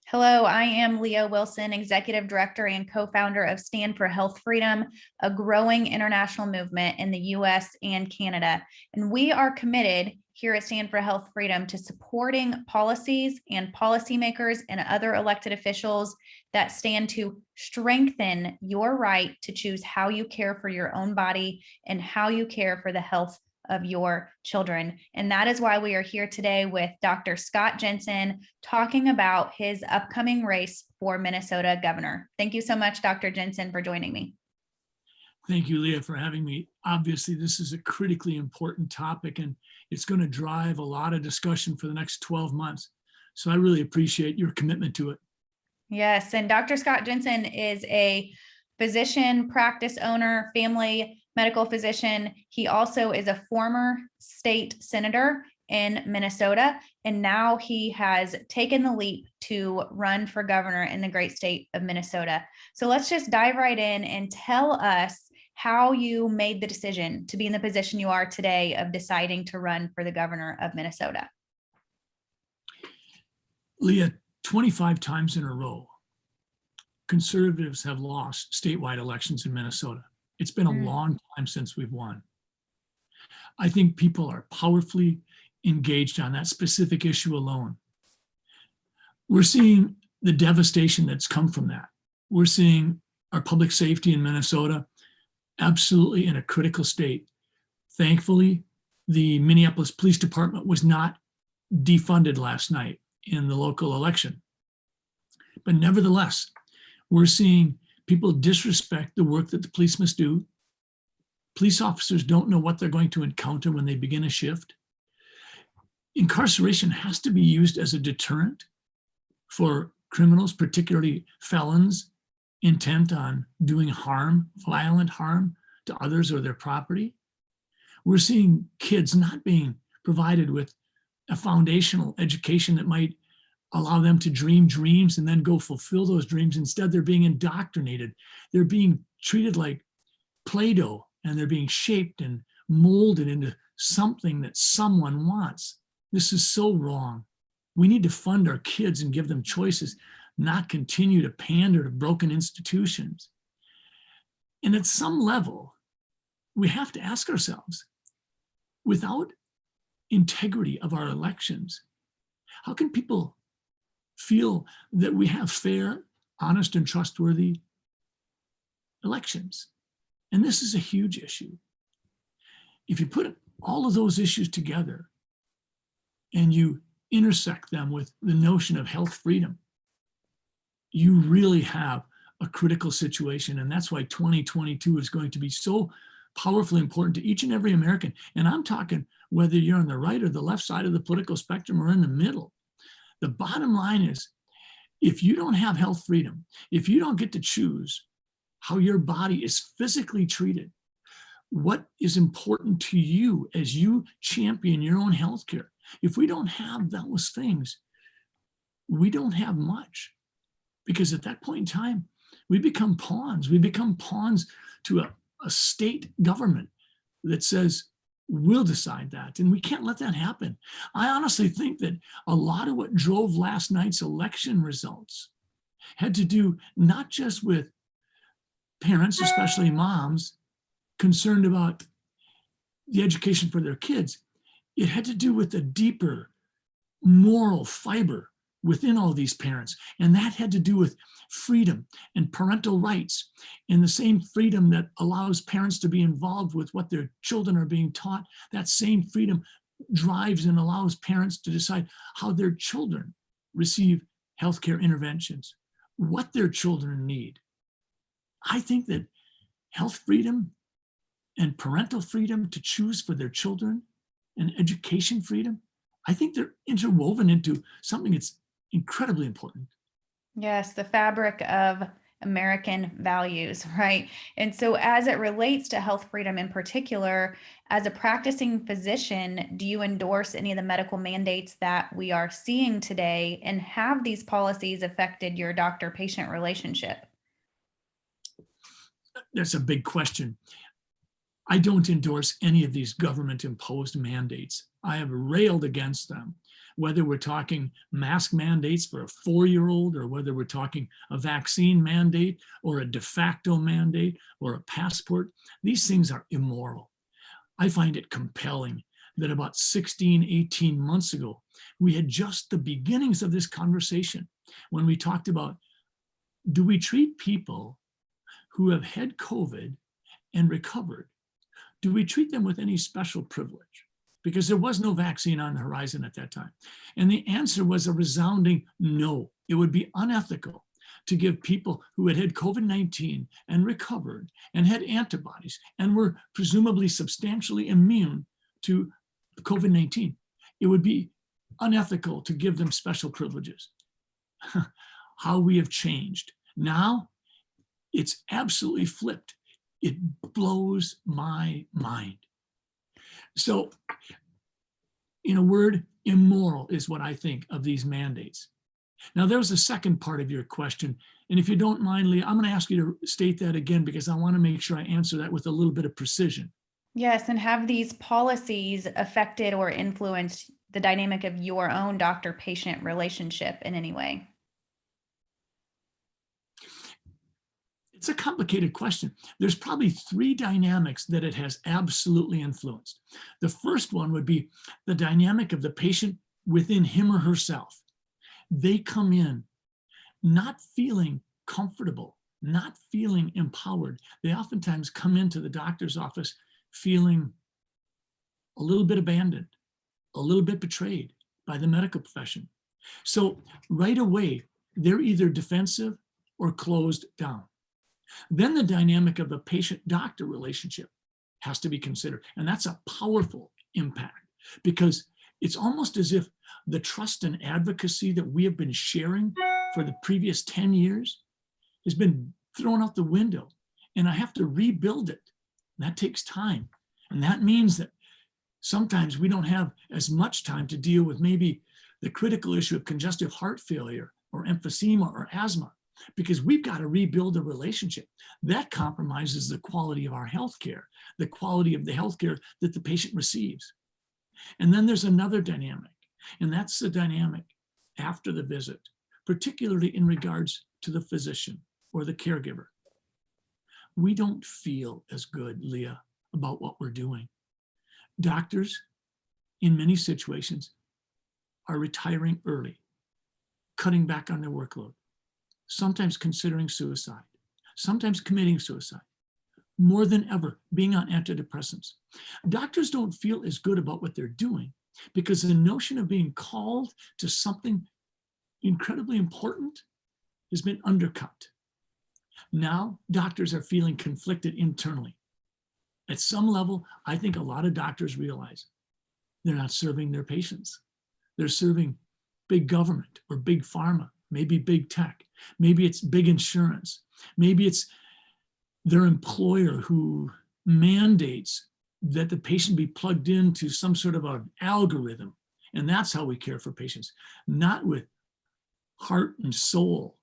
Hello, I am Leah Wilson, Executive Director and co-founder of Stand for Health Freedom, a growing international movement in the US and Canada. And we are committed here at Stand for Health Freedom to supporting policies and policymakers and other elected officials that stand to strengthen your right to choose how you care for your own body and how you care for the health of your children. And that is why we are here today with Dr. Scott Jensen talking about his upcoming race for Minnesota governor. Thank you so much, Dr. Jensen, for joining me. Thank you, Leah, for having me. Obviously, this is a critically important topic, and it's going to drive a lot of discussion for the next 12 months. So I really appreciate your commitment to it. Yes, and Dr. Scott Jensen is a physician, practice owner, family medical physician. He also is a former state senator in Minnesota, and now he has taken the leap to run for governor in the great state of Minnesota. So let's just dive right in and tell us how you made the decision to be in the position you are today of deciding to run for the governor of Minnesota. Leah, 25 times in a row, conservatives have lost statewide elections in Minnesota. It's been a long time since we've won. I think people are powerfully engaged on that specific issue alone. We're seeing the devastation that's come from that. We're seeing our public safety in Minnesota absolutely in a critical state. Thankfully, the Minneapolis Police Department was not defunded last night in the local election. But nevertheless, we're seeing people disrespect the work that the police must do. Police officers don't know what they're going to encounter when they begin a shift. Incarceration has to be used as a deterrent for criminals, particularly felons, intent on doing harm, violent harm to others or their property. We're seeing kids not being provided with a foundational education that might allow them to dream dreams and then go fulfill those dreams. Instead, they're being indoctrinated. They're being treated like Play-Doh, and they're being shaped and molded into something that someone wants. This is so wrong. We need to fund our kids and give them choices, not continue to pander to broken institutions. And at some level, we have to ask ourselves, without integrity of our elections, how can people feel that we have fair, honest, and trustworthy elections? And this is a huge issue. If you put all of those issues together and you intersect them with the notion of health freedom, you really have a critical situation. And that's why 2022 is going to be so powerfully important to each and every American. And I'm talking whether you're on the right or the left side of the political spectrum or in the middle. The bottom line is, if you don't have health freedom, if you don't get to choose how your body is physically treated, what is important to you as you champion your own healthcare, if we don't have those things, we don't have much. Because at that point in time, we become pawns. We become pawns to a state government that says, we'll decide that. And we can't let that happen. I honestly think that a lot of what drove last night's election results had to do not just with parents, especially moms, concerned about the education for their kids. It had to do with the deeper moral fiber within all these parents. And that had to do with freedom and parental rights, and the same freedom that allows parents to be involved with what their children are being taught. That same freedom drives and allows parents to decide how their children receive healthcare interventions, what their children need. I think that health freedom and parental freedom to choose for their children and education freedom, I think they're interwoven into something that's incredibly important. Yes, the fabric of American values, right? And so as it relates to health freedom in particular, as a practicing physician, do you endorse any of the medical mandates that we are seeing today? And have these policies affected your doctor-patient relationship? That's a big question. I don't endorse any of these government-imposed mandates. I have railed against them, whether we're talking mask mandates for a 4-year-old, or whether we're talking a vaccine mandate or a de facto mandate or a passport. These things are immoral. I find it compelling that about 16, 18 months ago, we had just the beginnings of this conversation when we talked about, do we treat people who have had COVID and recovered, do we treat them with any special privilege? Because there was no vaccine on the horizon at that time. And the answer was a resounding no. It would be unethical to give people who had COVID-19 and recovered and had antibodies and were presumably substantially immune to COVID-19. It would be unethical to give them special privileges. How we have changed. Now, it's absolutely flipped. It blows my mind. So, in a word, immoral is what I think of these mandates. Now, there was a second part of your question, and if you don't mind, Leah, I'm going to ask you to state that again because I want to make sure I answer that with a little bit of precision. Yes, and have these policies affected or influenced the dynamic of your own doctor-patient relationship in any way? It's a complicated question. There's probably 3 dynamics that it has absolutely influenced. The first one would be the dynamic of the patient within him or herself. They come in not feeling comfortable, not feeling empowered. They oftentimes come into the doctor's office feeling a little bit abandoned, a little bit betrayed by the medical profession. So right away, they're either defensive or closed down. Then the dynamic of the patient-doctor relationship has to be considered. And that's a powerful impact because it's almost as if the trust and advocacy that we have been sharing for the previous 10 years has been thrown out the window. And I have to rebuild it. And that takes time. And that means that sometimes we don't have as much time to deal with maybe the critical issue of congestive heart failure or emphysema or asthma, because we've got to rebuild a relationship. That compromises the quality of our healthcare, the quality of the healthcare that the patient receives. And then there's another dynamic, and that's the dynamic after the visit, particularly in regards to the physician or the caregiver. We don't feel as good, Leah, about what we're doing. Doctors, in many situations, are retiring early, cutting back on their workload, sometimes considering suicide, sometimes committing suicide, more than ever being on antidepressants. Doctors don't feel as good about what they're doing because the notion of being called to something incredibly important has been undercut. Now, doctors are feeling conflicted internally. At some level, I think a lot of doctors realize they're not serving their patients. They're serving big government or big pharma, maybe big tech. Maybe it's big insurance. Maybe it's their employer who mandates that the patient be plugged into some sort of an algorithm. And that's how we care for patients, not with heart and soul,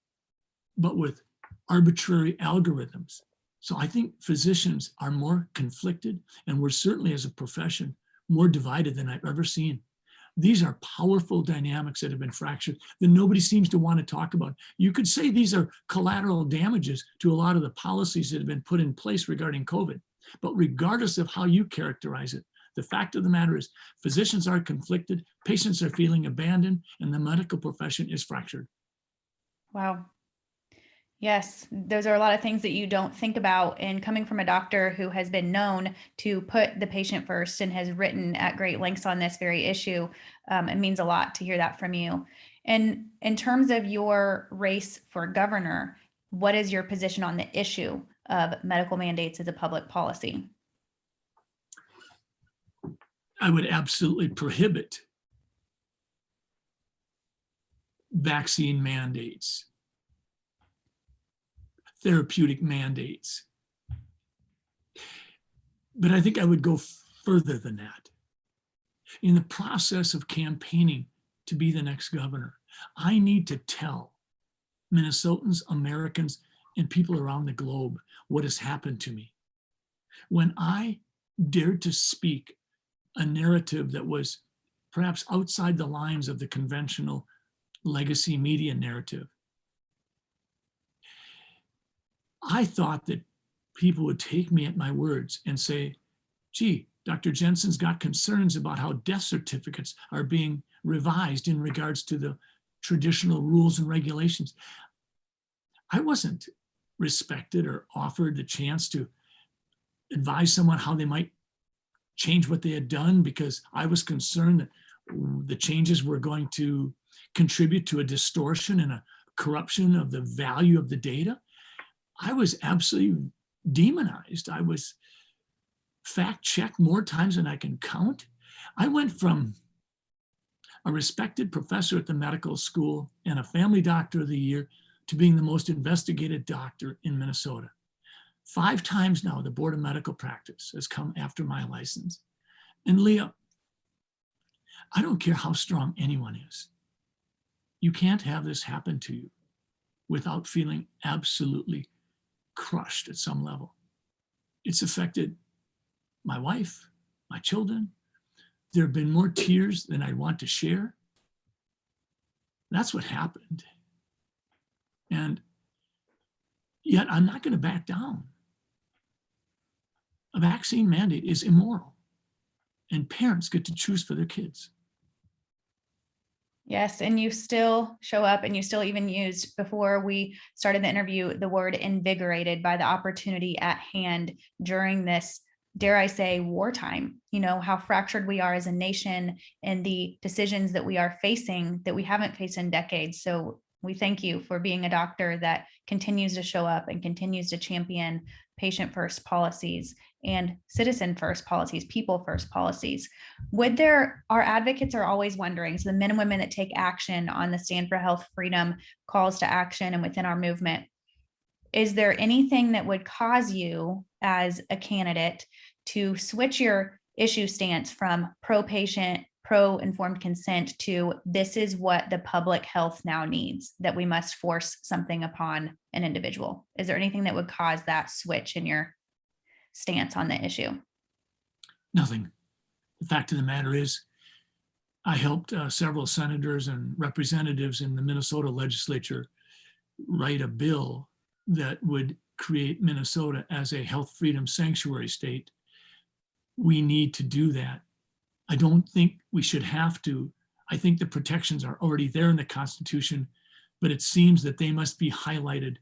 but with arbitrary algorithms. So I think physicians are more conflicted, and we're certainly as a profession more divided than I've ever seen. These are powerful dynamics that have been fractured that nobody seems to want to talk about. You could say these are collateral damages to a lot of the policies that have been put in place regarding COVID. But regardless of how you characterize it, the fact of the matter is physicians are conflicted, patients are feeling abandoned, and the medical profession is fractured. Wow. Yes, those are a lot of things that you don't think about. And coming from a doctor who has been known to put the patient first and has written at great lengths on this very issue, it means a lot to hear that from you. And in terms of your race for governor, what is your position on the issue of medical mandates as a public policy? I would absolutely prohibit vaccine mandates, therapeutic mandates. But I think I would go further than that. In the process of campaigning to be the next governor, I need to tell Minnesotans, Americans, and people around the globe what has happened to me. When I dared to speak a narrative that was perhaps outside the lines of the conventional legacy media narrative. I thought that people would take me at my words and say, gee, Dr. Jensen's got concerns about how death certificates are being revised in regards to the traditional rules and regulations. I wasn't respected or offered the chance to advise someone how they might change what they had done because I was concerned that the changes were going to contribute to a distortion and a corruption of the value of the data. I was absolutely demonized. I was fact-checked more times than I can count. I went from a respected professor at the medical school and a family doctor of the year to being the most investigated doctor in Minnesota. 5 times now, the Board of Medical Practice has come after my license. And Leah, I don't care how strong anyone is. You can't have this happen to you without feeling absolutely crushed at some level. It's affected my wife, my children. There have been more tears than I want to share. That's what happened. And yet I'm not going to back down. A vaccine mandate is immoral, and parents get to choose for their kids. Yes, and you still show up, and you still even used, before we started the interview, the word invigorated by the opportunity at hand during this, dare I say, wartime. You know, how fractured we are as a nation and the decisions that we are facing that we haven't faced in decades. So we thank you for being a doctor that continues to show up and continues to champion patient first policies and citizen first policies, people first policies. Our advocates are always wondering, so the men and women that take action on the Stand for Health Freedom calls to action and within our movement, is there anything that would cause you as a candidate to switch your issue stance from pro-patient, pro-informed consent to this is what the public health now needs, that we must force something upon an individual? Is there anything that would cause that switch in your stance on the issue? Nothing. The fact of the matter is, I helped several senators and representatives in the Minnesota legislature write a bill that would create Minnesota as a health freedom sanctuary state. We need to do that. I don't think we should have to. I think the protections are already there in the Constitution, but it seems that they must be highlighted.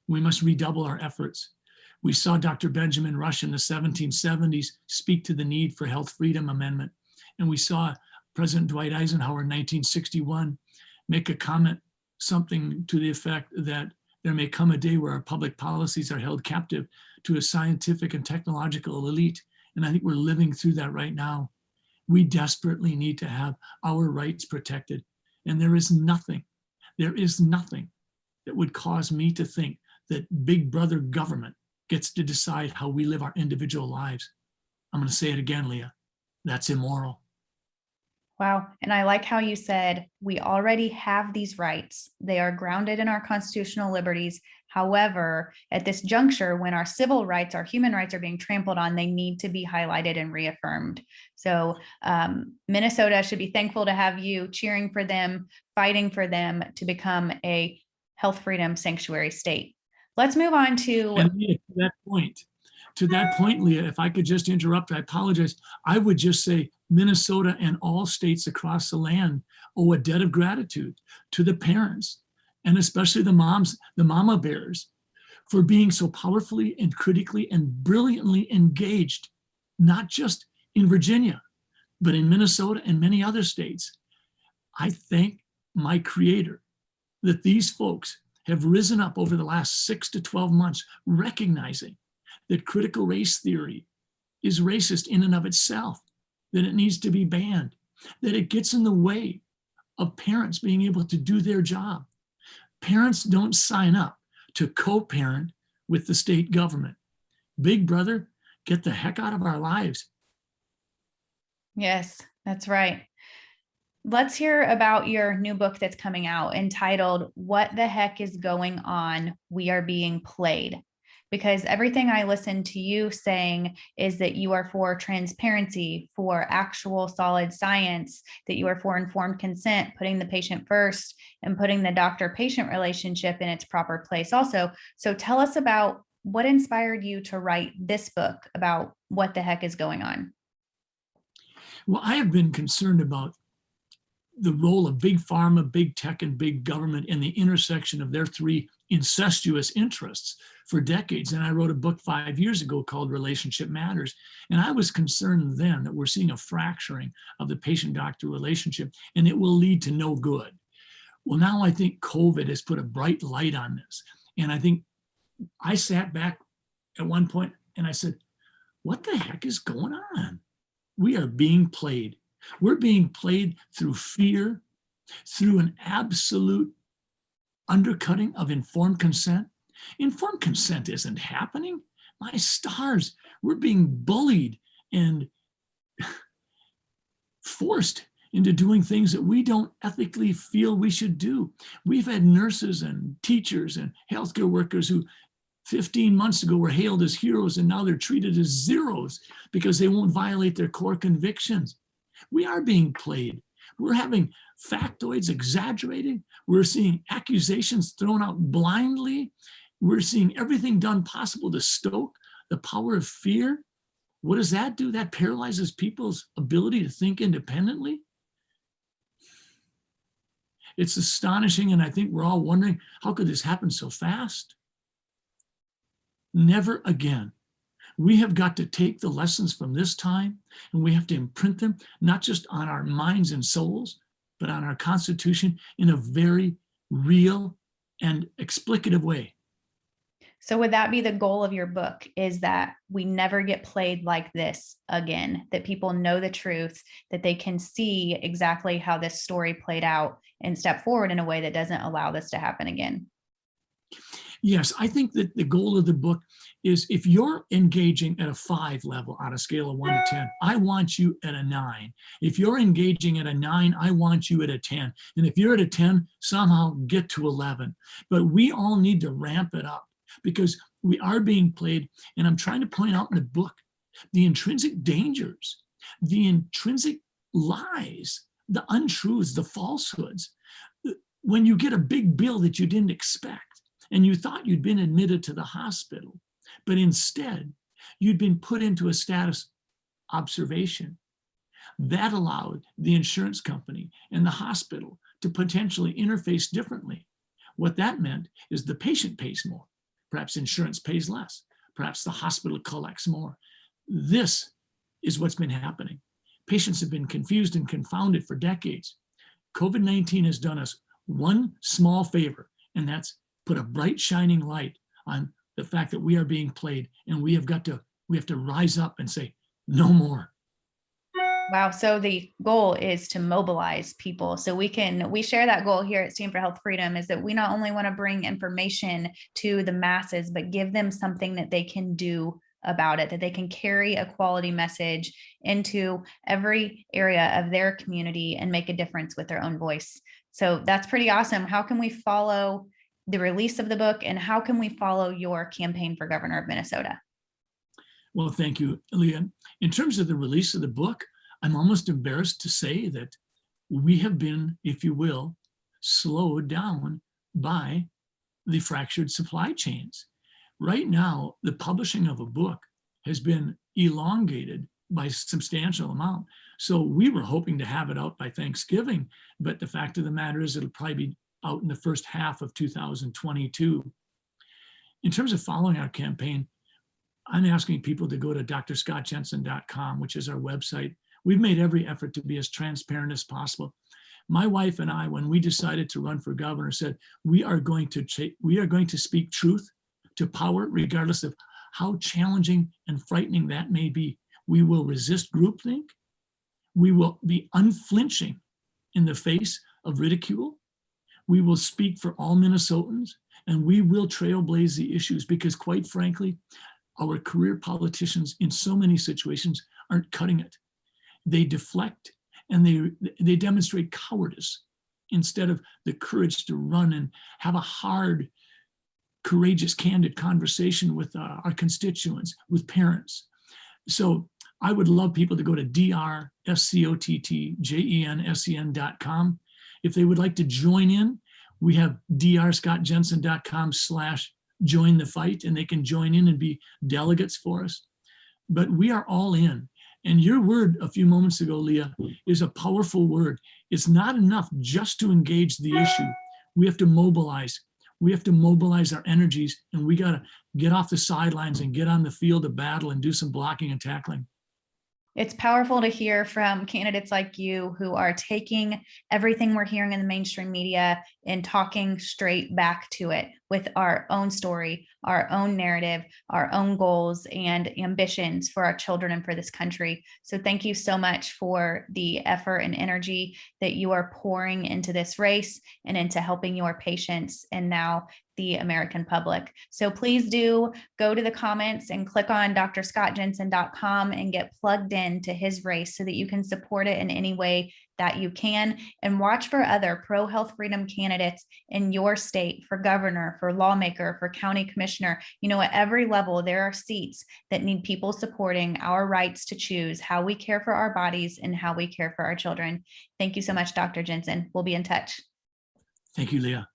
We must redouble our efforts. We saw Dr. Benjamin Rush in the 1770s speak to the need for health freedom amendment. And we saw President Dwight Eisenhower in 1961 make a comment, something to the effect that there may come a day where our public policies are held captive to a scientific and technological elite. And I think we're living through that right now. We desperately need to have our rights protected. And there is nothing that would cause me to think that big brother government gets to decide how we live our individual lives. I'm going to say it again, Leah. That's immoral. Wow. And I like how you said, we already have these rights. They are grounded in our constitutional liberties. However, at this juncture, when our civil rights, our human rights are being trampled on, they need to be highlighted and reaffirmed. So Minnesota should be thankful to have you cheering for them, fighting for them to become a health freedom sanctuary state. Let's move on to— And Leah, to that point, Leah, if I could just interrupt, I apologize. I would just say Minnesota and all states across the land owe a debt of gratitude to the parents, and especially the moms, the mama bears, for being so powerfully and critically and brilliantly engaged, not just in Virginia, but in Minnesota and many other states. I thank my Creator that these folks have risen up over the last 6 to 12 months, recognizing that critical race theory is racist in and of itself, that it needs to be banned, that it gets in the way of parents being able to do their job. Parents don't sign up to co-parent with the state government. Big brother, get the heck out of our lives. Yes, that's right. Let's hear about your new book that's coming out entitled, What the Heck is Going On? We Are Being Played. because everything I listen to you saying is that you are for transparency, for actual solid science, that you are for informed consent, putting the patient first, and putting the doctor-patient relationship in its proper place also. So tell us about what inspired you to write this book about what the heck is going on. Well, I have been concerned about the role of big pharma, big tech, and big government in the intersection of their three incestuous interests for decades. And I wrote a book 5 years ago called Relationship Matters. And I was concerned then that we're seeing a fracturing of the patient-doctor relationship, and it will lead to no good. Well, now I think COVID has put a bright light on this. And I think I sat back at one point and I said, what the heck is going on? We are being played. We're being played through fear, through an absolute undercutting of informed consent. Informed consent isn't happening. My stars, we're being bullied and forced into doing things that we don't ethically feel we should do. We've had nurses and teachers and healthcare workers who 15 months ago were hailed as heroes, and now they're treated as zeros because they won't violate their core convictions. We are being played. We're having factoids exaggerated. We're seeing accusations thrown out blindly. We're seeing everything done possible to stoke the power of fear. What does that do? That paralyzes people's ability to think independently. It's astonishing, and I think we're all wondering, how could this happen so fast? Never again. We have got to take the lessons from this time, and we have to imprint them, not just on our minds and souls, but on our Constitution in a very real and explicative way. So would that be the goal of your book, is that we never get played like this again, that people know the truth, that they can see exactly how this story played out and step forward in a way that doesn't allow this to happen again? Yes, I think that the goal of the book is, if you're engaging at a 5 level on a scale of 1 to 10, I want you at a 9. If you're engaging at a 9, I want you at a 10. And if you're at a 10, somehow get to 11. But we all need to ramp it up because we are being played. And I'm trying to point out in the book the intrinsic dangers, the intrinsic lies, the untruths, the falsehoods. When you get a big bill that you didn't expect, and you thought you'd been admitted to the hospital, but instead you'd been put into a status observation. That allowed the insurance company and the hospital to potentially interface differently. What that meant is the patient pays more. Perhaps insurance pays less. Perhaps the hospital collects more. This is what's been happening. Patients have been confused and confounded for decades. COVID-19 has done us one small favor, and that's put a bright shining light on the fact that we are being played, and we have to rise up and say, no more. Wow. So the goal is to mobilize people. So we share that goal here at Stand for Health Freedom, is that we not only want to bring information to the masses, but give them something that they can do about it, that they can carry a quality message into every area of their community and make a difference with their own voice. So that's pretty awesome. How can we follow the release of the book, and how can we follow your campaign for governor of Minnesota? Well, thank you, Leah. In terms of the release of the book, I'm almost embarrassed to say that we have been, if you will, slowed down by the fractured supply chains. Right now, the publishing of a book has been elongated by a substantial amount. So we were hoping to have it out by Thanksgiving, but the fact of the matter is it'll probably be out in the first half of 2022. In terms of following our campaign, I'm asking people to go to drscottjensen.com, which is our website. We've made every effort to be as transparent as possible. My wife and I, when we decided to run for governor, said we are going to speak truth to power, regardless of how challenging and frightening that may be. We will resist groupthink. We will be unflinching in the face of ridicule. We will speak for all Minnesotans, and we will trailblaze the issues, because quite frankly, our career politicians in so many situations aren't cutting it. They deflect, and they demonstrate cowardice instead of the courage to run and have a hard courageous, candid conversation with our constituents, with parents. So I would love people to go to drscottjensen.com. If they would like to join in, we have drscottjensen.com/join the fight, and they can join in and be delegates for us. But we are all in. And your word a few moments ago, Leah, is a powerful word. It's not enough just to engage the issue. We have to mobilize. We have to mobilize our energies, and we got to get off the sidelines and get on the field of battle and do some blocking and tackling. It's powerful to hear from candidates like you who are taking everything we're hearing in the mainstream media and talking straight back to it with our own story, our own narrative, our own goals and ambitions for our children and for this country. So thank you so much for the effort and energy that you are pouring into this race and into helping your patients and now the American public. So please do go to the comments and click on drscottjensen.com and get plugged into his race so that you can support it in any way that you can, and watch for other pro-health freedom candidates in your state for governor, for lawmaker, for county commissioner. You know, at every level, there are seats that need people supporting our rights to choose how we care for our bodies and how we care for our children. Thank you so much, Dr. Jensen. We'll be in touch. Thank you, Leah.